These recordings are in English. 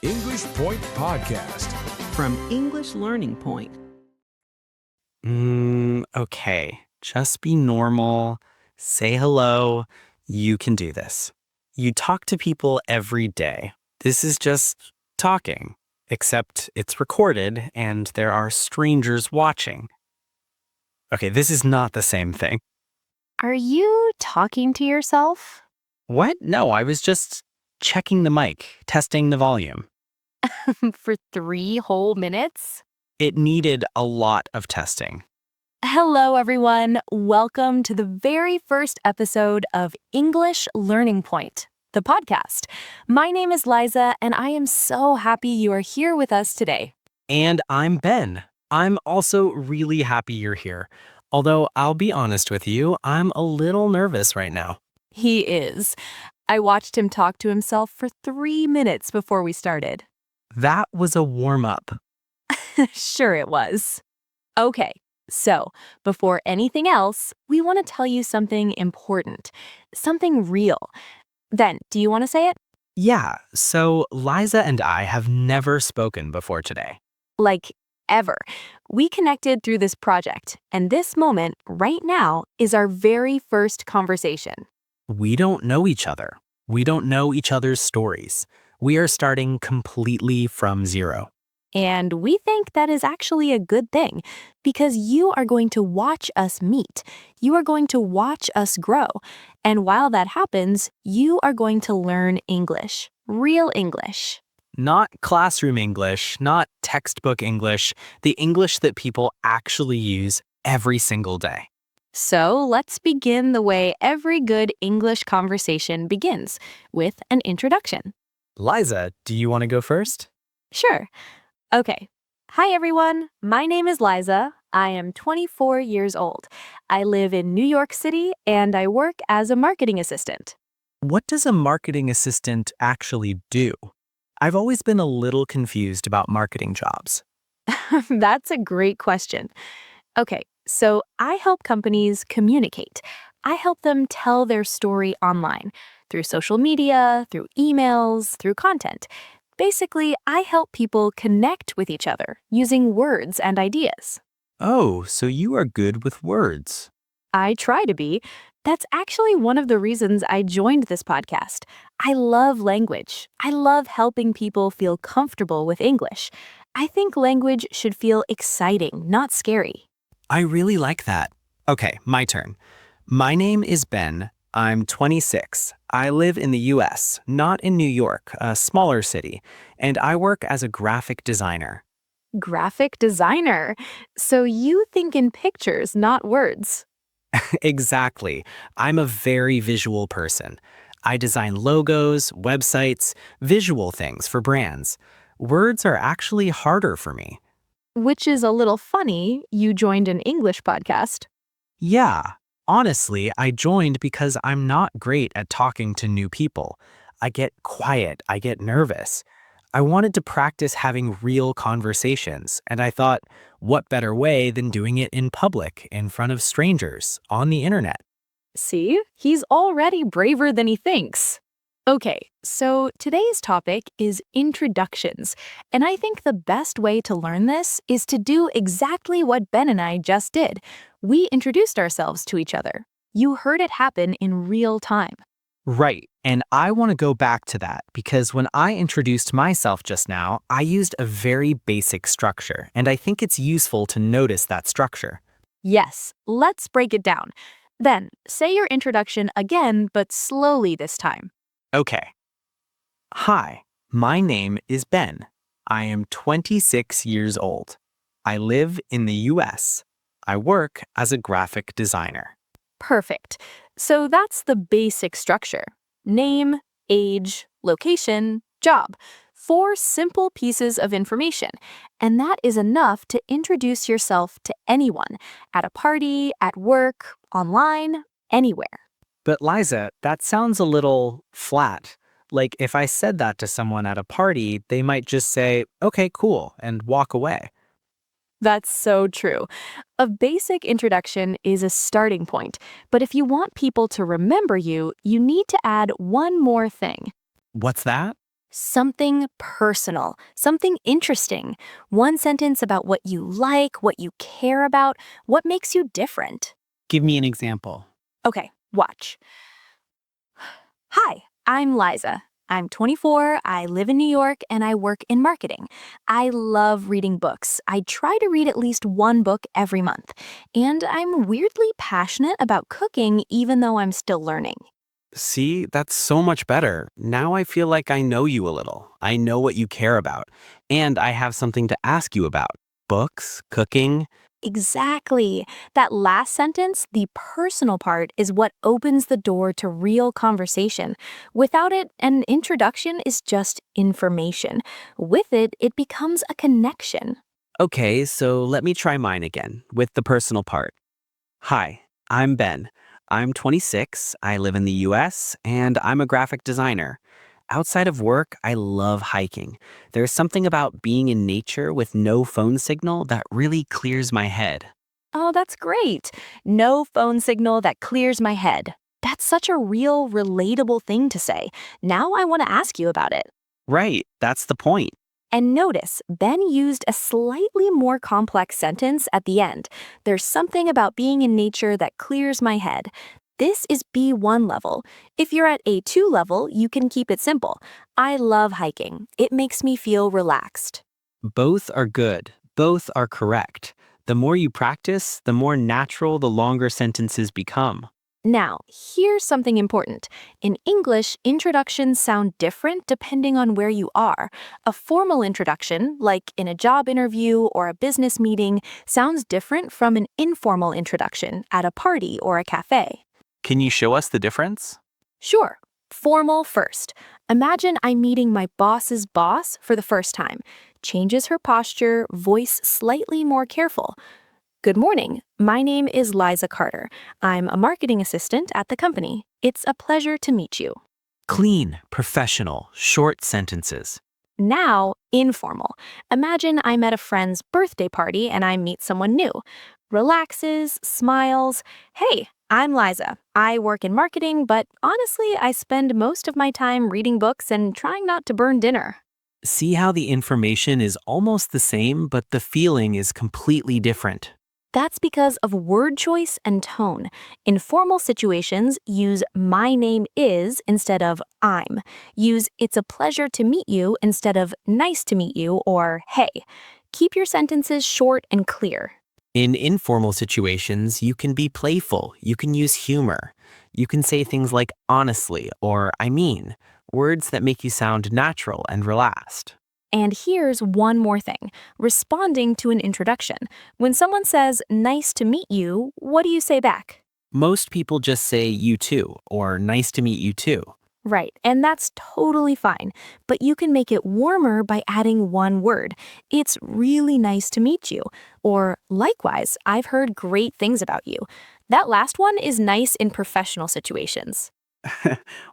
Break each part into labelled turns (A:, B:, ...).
A: English Point Podcast.
B: From English Learning Point.
C: Okay. Just be normal. Say hello. You can do this. You talk to people every day. This is just talking, except it's recorded and there are strangers watching. Okay, this is not the same thing.
D: Are you talking to yourself?
C: What? No, I was just checking the mic, testing the volume.
D: For 3 whole minutes?
C: It needed a lot of testing.
D: Hello, everyone. Welcome to the very first episode of English Learning Point, the podcast. My name is Liza, and I am so happy you are here with us today.
C: And I'm Ben. I'm also really happy you're here. Although I'll be honest with you, I'm a little nervous right now.
D: He is. I watched him talk to himself for 3 minutes before we started.
C: That was a warm-up.
D: Sure it was. Okay, so before anything else, we want to tell you something important, something real. Ben, do you want to say it?
C: Yeah, so Liza and I have never spoken before today.
D: Like, ever. We connected through this project, and this moment, right now, is our very first conversation.
C: We don't know each other. We don't know each other's stories. We are starting completely from zero.
D: And we think that is actually a good thing, because you are going to watch us meet. You are going to watch us grow. And while that happens, you are going to learn English, real English.
C: Not classroom English, not textbook English, the English that people actually use every single day.
D: So let's begin the way every good English conversation begins, with an introduction.
C: Liza, do you want to go first?
D: Sure. Okay. Hi, everyone. My name is Liza. I am 24 years old. I live in New York City, and I work as a marketing assistant.
C: What does a marketing assistant actually do? I've always been a little confused about marketing jobs.
D: That's a great question. Okay, so I help companies communicate. I help them tell their story online, through social media, through emails, through content. Basically, I help people connect with each other using words and ideas.
C: Oh, so you are good with words.
D: I try to be. That's actually one of the reasons I joined this podcast. I love language. I love helping people feel comfortable with English. I think language should feel exciting, not scary.
C: I really like that. Okay, my turn. My name is Ben. I'm 26. I live in the US, not in New York, a smaller city, and I work as a graphic designer.
D: Graphic designer. So you think in pictures, not words.
C: Exactly. I'm a very visual person. I design logos, websites, visual things for brands. Words are actually harder for me.
D: Which is a little funny. You joined an English podcast.
C: Yeah, honestly, I joined because I'm not great at talking to new people. I get quiet, I get nervous. I wanted to practice having real conversations, and I thought, what better way than doing it in public, in front of strangers, on the internet?
D: See, he's already braver than he thinks. Okay, so today's topic is introductions, and I think the best way to learn this is to do exactly what Ben and I just did. We introduced ourselves to each other. You heard it happen in real time.
C: Right, and I want to go back to that because when I introduced myself just now, I used a very basic structure, and I think it's useful to notice that structure.
D: Yes, let's break it down. Then, say your introduction again, but slowly this time.
C: Okay. Hi, my name is Ben. I am 26 years old. I live in the US. I work as a graphic designer.
D: Perfect. So that's the basic structure. Name, age, location, job. 4 simple pieces of information. And that is enough to introduce yourself to anyone, at a party, at work, online, anywhere.
C: But Liza, that sounds a little flat. Like if I said that to someone at a party, they might just say, okay, cool, and walk away.
D: That's so true. A basic introduction is a starting point, but if you want people to remember you, you need to add one more thing.
C: What's that?
D: Something personal, something interesting. One sentence about what you like, what you care about, what makes you different.
C: Give me an example.
D: Okay, watch. Hi, I'm Liza. I'm 24, I live in New York, and I work in marketing. I love reading books. I try to read at least one book every month. And I'm weirdly passionate about cooking even though I'm still learning.
C: See, that's so much better. Now I feel like I know you a little. I know what you care about. And I have something to ask you about. Books, cooking.
D: Exactly. That last sentence, the personal part, is what opens the door to real conversation. Without it, an introduction is just information. With it, it becomes a connection.
C: Okay, so let me try mine again with the personal part. Hi, I'm Ben. I'm 26, I live in the US, and I'm a graphic designer. Outside of work, I love hiking. There's something about being in nature with no phone signal that really clears my head.
D: Oh, that's great. No phone signal that clears my head. That's such a real, relatable thing to say. Now I want to ask you about it.
C: Right, that's the point.
D: And notice, Ben used a slightly more complex sentence at the end. There's something about being in nature that clears my head. This is B1 level. If you're at A2 level, you can keep it simple. I love hiking. It makes me feel relaxed.
C: Both are good. Both are correct. The more you practice, the more natural the longer sentences become.
D: Now, here's something important. In English, introductions sound different depending on where you are. A formal introduction, like in a job interview or a business meeting, sounds different from an informal introduction at a party or a cafe.
C: Can you show us the difference?
D: Sure. Formal first. Imagine I'm meeting my boss's boss for the first time. Changes her posture, voice slightly more careful. Good morning. My name is Liza Carter. I'm a marketing assistant at the company. It's a pleasure to meet you.
C: Clean, professional, short sentences.
D: Now, informal. Imagine I'm at a friend's birthday party and I meet someone new. Relaxes, smiles. Hey, I'm Liza. I work in marketing, but honestly, I spend most of my time reading books and trying not to burn dinner.
C: See how the information is almost the same, but the feeling is completely different.
D: That's because of word choice and tone. In formal situations, use my name is instead of I'm. Use it's a pleasure to meet you instead of nice to meet you or hey. Keep your sentences short and clear.
C: In informal situations, you can be playful, you can use humor. You can say things like honestly or I mean, words that make you sound natural and relaxed.
D: And here's one more thing. Responding to an introduction. When someone says, nice to meet you, what do you say back?
C: Most people just say you too or nice to meet you too.
D: Right, and that's totally fine. But you can make it warmer by adding one word. It's really nice to meet you. Or likewise, I've heard great things about you. That last one is nice in professional situations.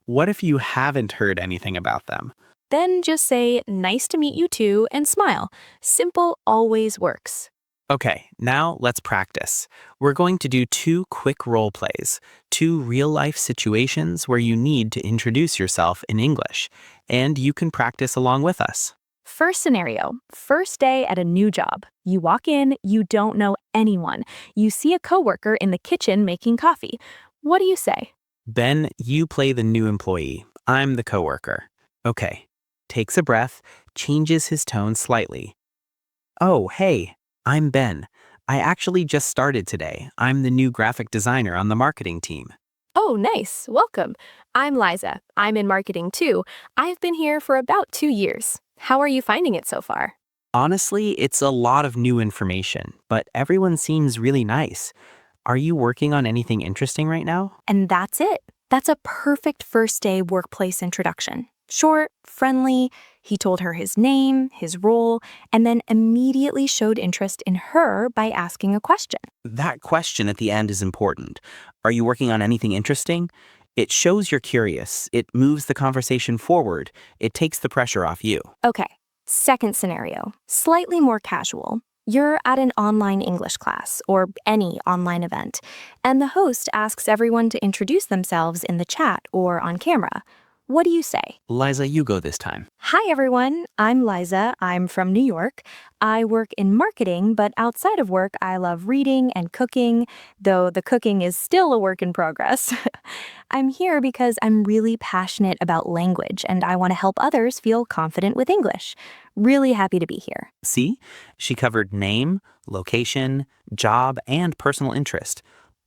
C: What if you haven't heard anything about them?
D: Then just say, nice to meet you too, and smile. Simple always works.
C: Okay, now let's practice. We're going to do 2 quick role plays, 2 real-life situations where you need to introduce yourself in English, and you can practice along with us.
D: First scenario, first day at a new job. You walk in, you don't know anyone. You see a coworker in the kitchen making coffee. What do you say?
C: Ben, you play the new employee. I'm the coworker. Okay. Takes a breath, changes his tone slightly. Oh, hey, I'm Ben. I actually just started today. I'm the new graphic designer on the marketing team.
D: Oh, nice. Welcome. I'm Liza. I'm in marketing too. I've been here for about 2 years. How are you finding it so far?
C: Honestly, it's a lot of new information, but everyone seems really nice. Are you working on anything interesting right now?
D: And that's it. That's a perfect first day workplace introduction. Short, friendly, he told her his name, his role, and then immediately showed interest in her by asking a question.
C: That question at the end is important. Are you working on anything interesting? It shows you're curious. It moves the conversation forward. It takes the pressure off you.
D: Okay, second scenario, slightly more casual. You're at an online English class or any online event, and the host asks everyone to introduce themselves in the chat or on camera. What do you say?
C: Liza, you go this time.
D: Hi, everyone. I'm Liza. I'm from New York. I work in marketing, but outside of work, I love reading and cooking, though the cooking is still a work in progress. I'm here because I'm really passionate about language and I want to help others feel confident with English. Really happy to be here.
C: See? She covered name, location, job, and personal interest,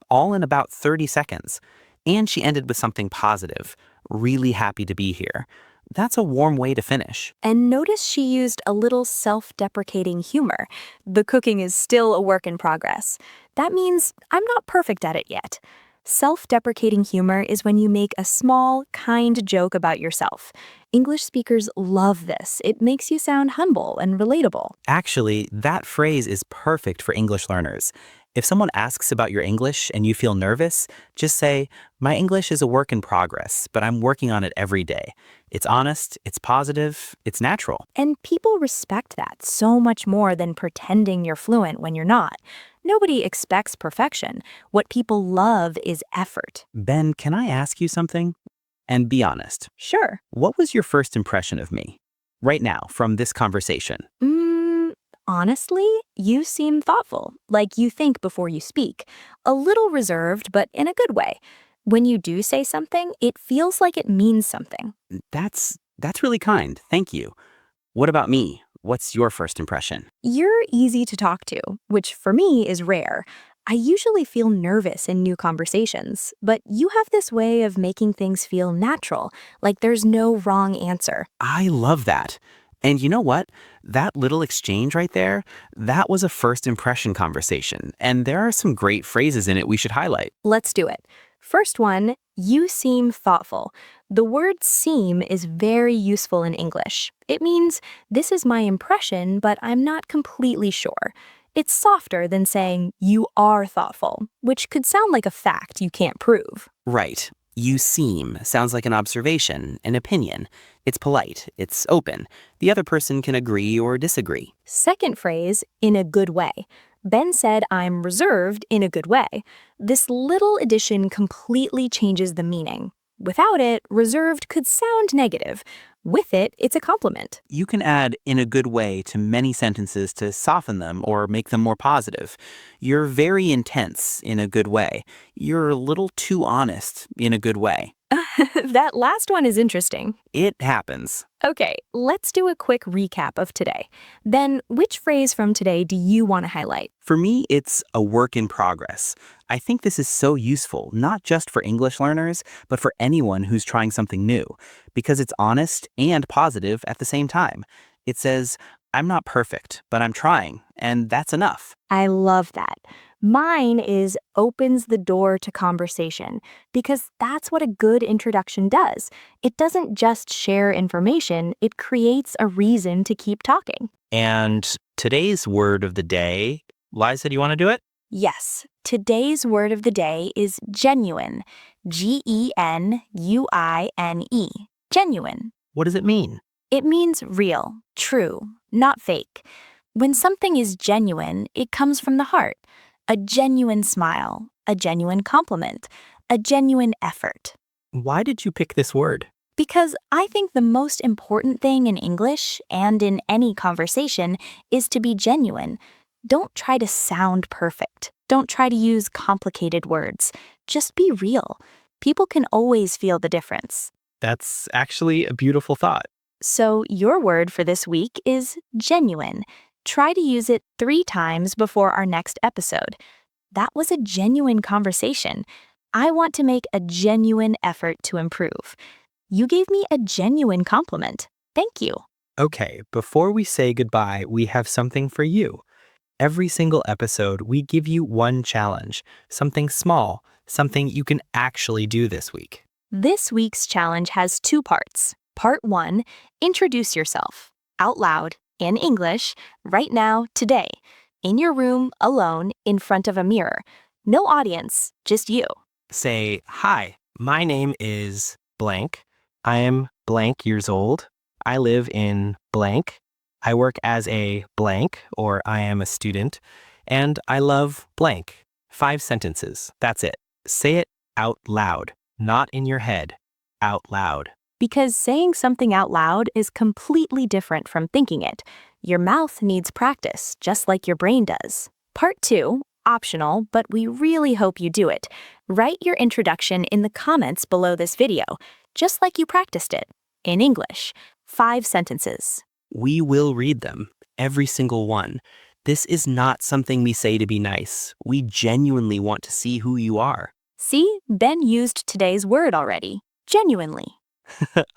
C: all in about 30 seconds. And she ended with something positive. Really happy to be here. That's a warm way to finish.
D: And notice she used a little self-deprecating humor. The cooking is still a work in progress. That means I'm not perfect at it yet. Self-deprecating humor is when you make a small, kind joke about yourself. English speakers love this. It makes you sound humble and relatable.
C: Actually, that phrase is perfect for English learners. If someone asks about your English and you feel nervous, just say, "My English is a work in progress, but I'm working on it every day." It's honest, it's positive, it's natural.
D: And people respect that so much more than pretending you're fluent when you're not. Nobody expects perfection. What people love is effort.
C: Ben, can I ask you something? And be honest.
D: Sure.
C: What was your first impression of me? Right now, from this conversation.
D: Honestly, you seem thoughtful, like you think before you speak. A little reserved, but in a good way. When you do say something, it feels like it means something.
C: That's really kind. Thank you. What about me? What's your first impression?
D: You're easy to talk to, which for me is rare. I usually feel nervous in new conversations, but you have this way of making things feel natural, like there's no wrong answer.
C: I love that. And you know what? That little exchange right there, that was a first impression conversation. And there are some great phrases in it we should highlight.
D: Let's do it. First one, you seem thoughtful. The word seem is very useful in English. It means this is my impression, but I'm not completely sure. It's softer than saying you are thoughtful, which could sound like a fact you can't prove.
C: Right. You seem sounds like an observation, an opinion. It's polite. It's open. The other person can agree or disagree.
D: Second phrase, in a good way. Ben said I'm reserved in a good way. This little addition completely changes the meaning. Without it, reserved could sound negative. With it, it's a compliment.
C: You can add in a good way to many sentences to soften them or make them more positive. You're very intense in a good way. You're a little too honest in a good way.
D: That last one is interesting.
C: It happens.
D: Okay, let's do a quick recap of today. Ben, which phrase from today do you want to highlight?
C: For me, it's a work in progress. I think this is so useful, not just for English learners, but for anyone who's trying something new, because it's honest and positive at the same time. It says, I'm not perfect, but I'm trying, and that's enough.
D: I love that. Mine is opens the door to conversation, because that's what a good introduction does. It doesn't just share information, it creates a reason to keep talking.
C: And today's word of the day, Liza, do you want to do it?
D: Yes, today's word of the day is genuine. Genuine. Genuine.
C: What does it mean?
D: It means real, true, not fake. When something is genuine, it comes from the heart. A genuine smile, a genuine compliment, a genuine effort.
C: Why did you pick this word?
D: Because I think the most important thing in English and in any conversation is to be genuine. Don't try to sound perfect. Don't try to use complicated words. Just be real. People can always feel the difference.
C: That's actually a beautiful thought.
D: So your word for this week is genuine. Try to use it 3 times before our next episode. That was a genuine conversation. I want to make a genuine effort to improve. You gave me a genuine compliment. Thank you.
C: Okay, before we say goodbye, we have something for you. Every single episode, we give you one challenge, something small, something you can actually do this week.
D: This week's challenge has 2 parts. Part 1, introduce yourself out loud in English, right now, today, in your room, alone, in front of a mirror. No audience, just you.
C: Say, hi, my name is blank. I am blank years old. I live in blank. I work as a blank, or I am a student. And I love blank. 5 sentences. That's it. Say it out loud, not in your head. Out loud.
D: Because saying something out loud is completely different from thinking it. Your mouth needs practice, just like your brain does. Part 2, optional, but we really hope you do it. Write your introduction in the comments below this video, just like you practiced it, in English. 5 sentences.
C: We will read them, every single one. This is not something we say to be nice. We genuinely want to see who you are.
D: See, Ben used today's word already. Genuinely.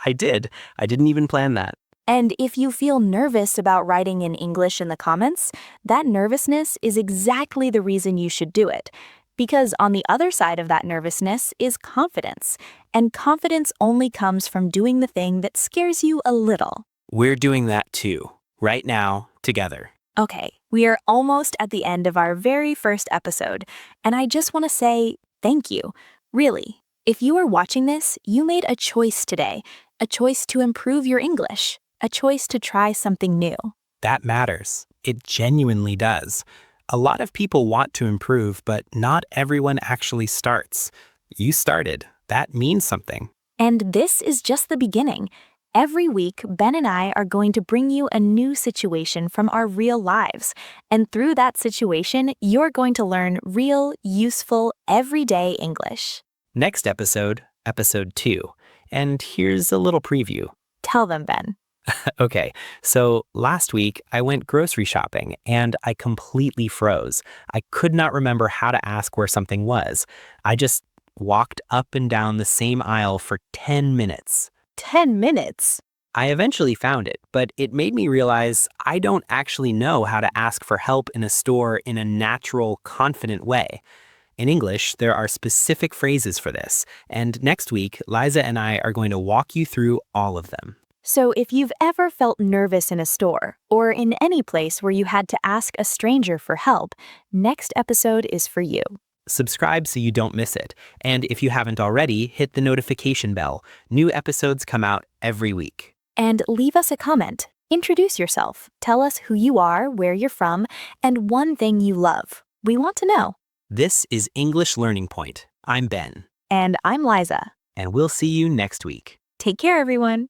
C: I did. I didn't even plan that.
D: And if you feel nervous about writing in English in the comments, that nervousness is exactly the reason you should do it. Because on the other side of that nervousness is confidence. And confidence only comes from doing the thing that scares you a little.
C: We're doing that too, right now, together.
D: Okay, we are almost at the end of our very first episode, and I just want to say thank you. Really, if you are watching this, you made a choice today, a choice to improve your English, a choice to try something new.
C: That matters. It genuinely does. A lot of people want to improve, but not everyone actually starts. You started. That means something.
D: And this is just the beginning. Every week, Ben and I are going to bring you a new situation from our real lives. And through that situation, you're going to learn real, useful, everyday English.
C: Next episode, episode 2. And here's a little preview.
D: Tell them, Ben.
C: Okay, so last week I went grocery shopping and I completely froze. I could not remember how to ask where something was. I just walked up and down the same aisle for 10 minutes.
D: 10 minutes?
C: I eventually found it, but it made me realize I don't actually know how to ask for help in a store in a natural, confident way. In English, there are specific phrases for this, and next week, Liza and I are going to walk you through all of them.
D: So if you've ever felt nervous in a store, or in any place where you had to ask a stranger for help, next episode is for you.
C: Subscribe so you don't miss it. And if you haven't already, hit the notification bell. New episodes come out every week.
D: And leave us a comment. Introduce yourself. Tell us who you are, where you're from, and one thing you love. We want to know.
C: This is English Learning Point. I'm Ben.
D: And I'm Liza.
C: And we'll see you next week.
D: Take care, everyone.